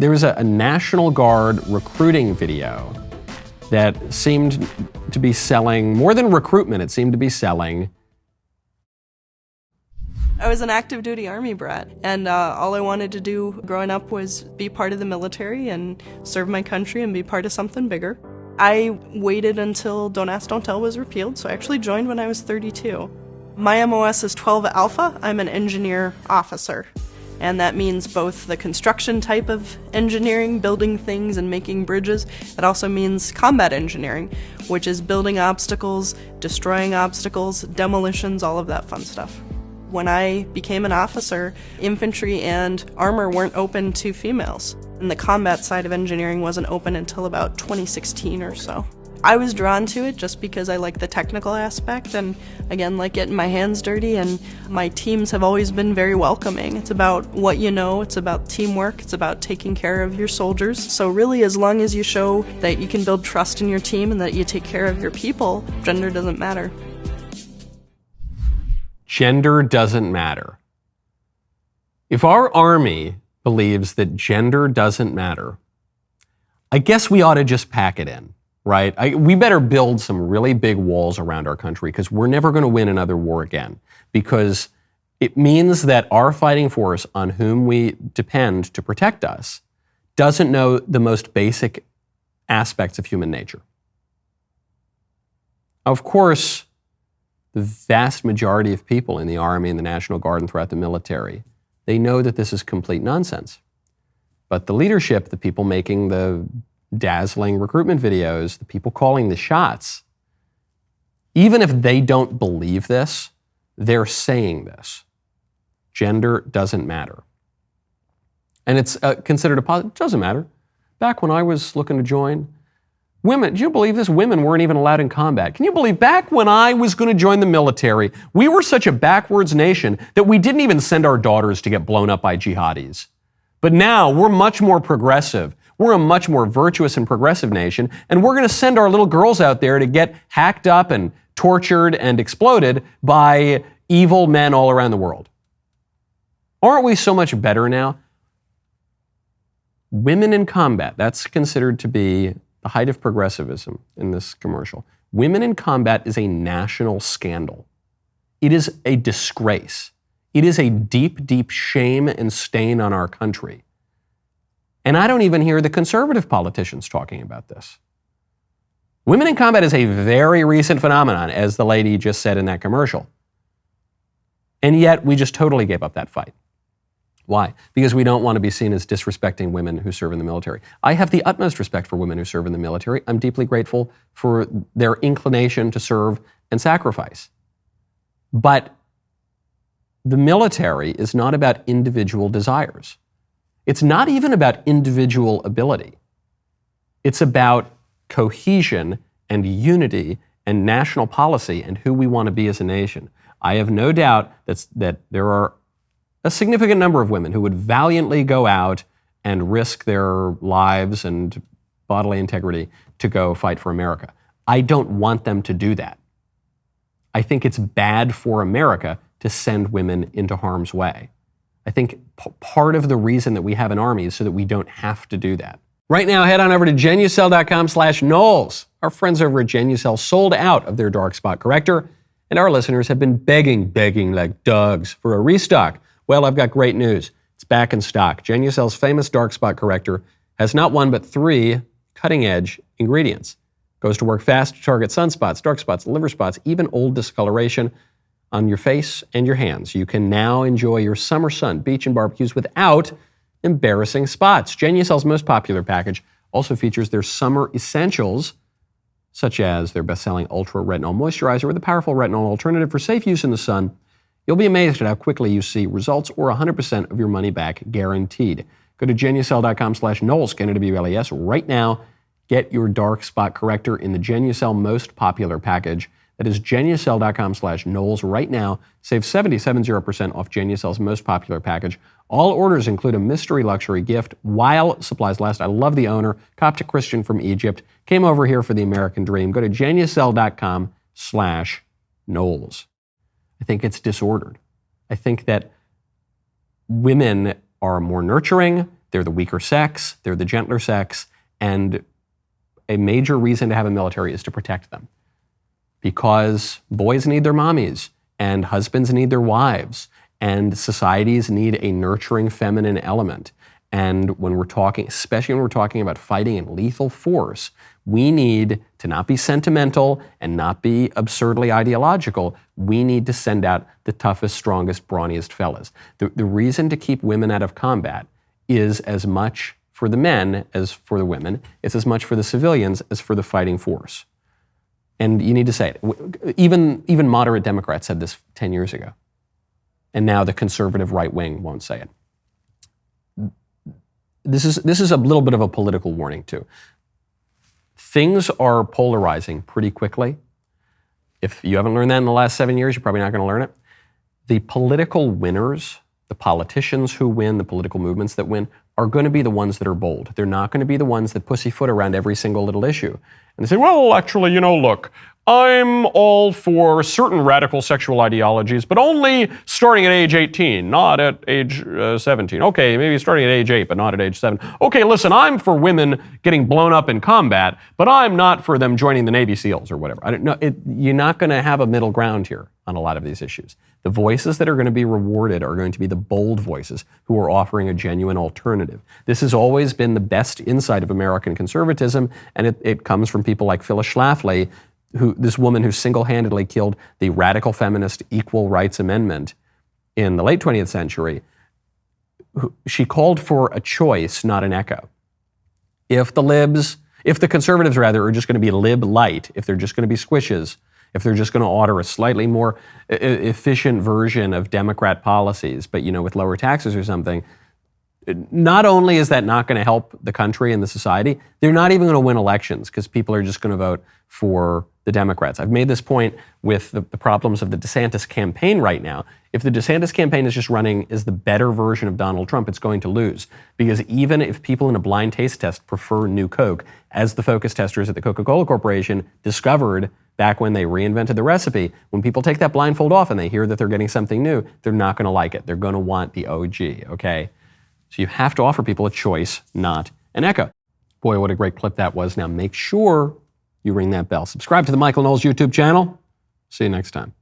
There was a National Guard recruiting video that seemed to be selling, more than recruitment, it seemed to be selling. I was an active duty Army brat, and all I wanted to do growing up was be part of the military and serve my country and be part of something bigger. I waited until Don't Ask, Don't Tell was repealed, so I actually joined when I was 32. My MOS is 12 Alpha. I'm an engineer officer. And that means both the construction type of engineering, building things and making bridges. It also means combat engineering, which is building obstacles, destroying obstacles, demolitions, all of that fun stuff. When I became an officer, infantry and armor weren't open to females. And the combat side of engineering wasn't open until about 2016 or so. I was drawn to it just because I like the technical aspect and, again, like getting my hands dirty, and my teams have always been very welcoming. It's about what you know, it's about teamwork, it's about taking care of your soldiers. So really, as long as you show that you can build trust in your team and that you take care of your people, gender doesn't matter. Gender doesn't matter. If our Army believes that gender doesn't matter, I guess we ought to just pack it in. Right? We better build some really big walls around our country, because we're never going to win another war again. Because it means that our fighting force, on whom we depend to protect us, doesn't know the most basic aspects of human nature. Of course, the vast majority of people in the Army and the National Guard and throughout the military, they know that this is complete nonsense. But the leadership, the people making the dazzling recruitment videos, the people calling the shots, even if they don't believe this, they're saying this. Gender doesn't matter. And it's considered a positive. It doesn't matter. Back when I was looking to join, women, do you believe this? Women weren't even allowed in combat. Can you believe back when I was going to join the military, we were such a backwards nation that we didn't even send our daughters to get blown up by jihadis. But now we're much more progressive. We're a much more virtuous and progressive nation, and we're going to send our little girls out there to get hacked up and tortured and exploded by evil men all around the world. Aren't we so much better now? Women in combat, that's considered to be the height of progressivism in this commercial. Women in combat is a national scandal. It is a disgrace. It is a deep, deep shame and stain on our country. And I don't even hear the conservative politicians talking about this. Women in combat is a very recent phenomenon, as the lady just said in that commercial. And yet we just totally gave up that fight. Why? Because we don't want to be seen as disrespecting women who serve in the military. I have the utmost respect for women who serve in the military. I'm deeply grateful for their inclination to serve and sacrifice. But the military is not about individual desires. It's not even about individual ability. It's about cohesion and unity and national policy and who we want to be as a nation. I have no doubt that there are a significant number of women who would valiantly go out and risk their lives and bodily integrity to go fight for America. I don't want them to do that. I think it's bad for America to send women into harm's way. I think part of the reason that we have an army is so that we don't have to do that. Right now, head on over to genucel.com/Knowles. Our friends over at Genucel sold out of their dark spot corrector, and our listeners have been begging like dogs for a restock. Well, I've got great news. It's back in stock. Genucel's famous dark spot corrector has not one but 3 cutting-edge ingredients. Goes to work fast to target sunspots, dark spots, liver spots, even old discoloration on your face and your hands. You can now enjoy your summer sun, beach, and barbecues without embarrassing spots. Genucel's most popular package also features their summer essentials, such as their best-selling Ultra Retinol Moisturizer with a powerful retinol alternative for safe use in the sun. You'll be amazed at how quickly you see results, or 100% of your money back guaranteed. Go to genucel.com/Knowles, K-N-W-L-E-S, right now. Get your dark spot corrector in the Genucel most popular package. That is genucel.com/Knowles right now. Save 70% off Genucel's most popular package. All orders include a mystery luxury gift while supplies last. I love the owner, Coptic Christian from Egypt, came over here for the American dream. Go to genucel.com/Knowles. I think it's disordered. I think that women are more nurturing, They're the weaker sex, they're the gentler sex, and a major reason to have a military is to protect them. Because boys need their mommies, and husbands need their wives, and societies need a nurturing feminine element. And when we're talking, especially when we're talking about fighting in lethal force, we need to not be sentimental and not be absurdly ideological. We need to send out the toughest, strongest, brawniest fellas. The reason to keep women out of combat is as much for the men as for the women. It's as much for the civilians as for the fighting force. And you need to say it. Even moderate Democrats said this 10 years ago. And now the conservative right wing won't say it. This is a little bit of a political warning too. Things are polarizing pretty quickly. If you haven't learned that in the last 7 years, you're probably not going to learn it. The political winners, the politicians who win, the political movements that win, are going to be the ones that are bold. They're not going to be the ones that pussyfoot around every single little issue. And they say, well, actually, look, I'm all for certain radical sexual ideologies, but only starting at age 18, not at age 17. Okay, maybe starting at age 8, but not at age 7. Okay, listen, I'm for women getting blown up in combat, but I'm not for them joining the Navy SEALs or whatever. I don't know. You're not going to have a middle ground here on a lot of these issues. The voices that are going to be rewarded are going to be the bold voices who are offering a genuine alternative. This has always been the best insight of American conservatism, and it comes from people like Phyllis Schlafly, this woman who single-handedly killed the radical feminist Equal Rights Amendment in the late 20th century. She called for a choice, not an echo. If the conservatives rather are just going to be lib light, if they're just going to be squishes, if they're just going to order a slightly more efficient version of Democrat policies, but with lower taxes or something, not only is that not going to help the country and the society, they're not even going to win elections because people are just going to vote for the Democrats. I've made this point with the problems of the DeSantis campaign right now. If the DeSantis campaign is just running as the better version of Donald Trump, it's going to lose. Because even if people in a blind taste test prefer New Coke, as the focus testers at the Coca-Cola Corporation discovered back when they reinvented the recipe, when people take that blindfold off and they hear that they're getting something new, they're not going to like it. They're going to want the OG, okay? So you have to offer people a choice, not an echo. Boy, what a great clip that was. Now make sure you ring that bell. Subscribe to the Michael Knowles YouTube channel. See you next time.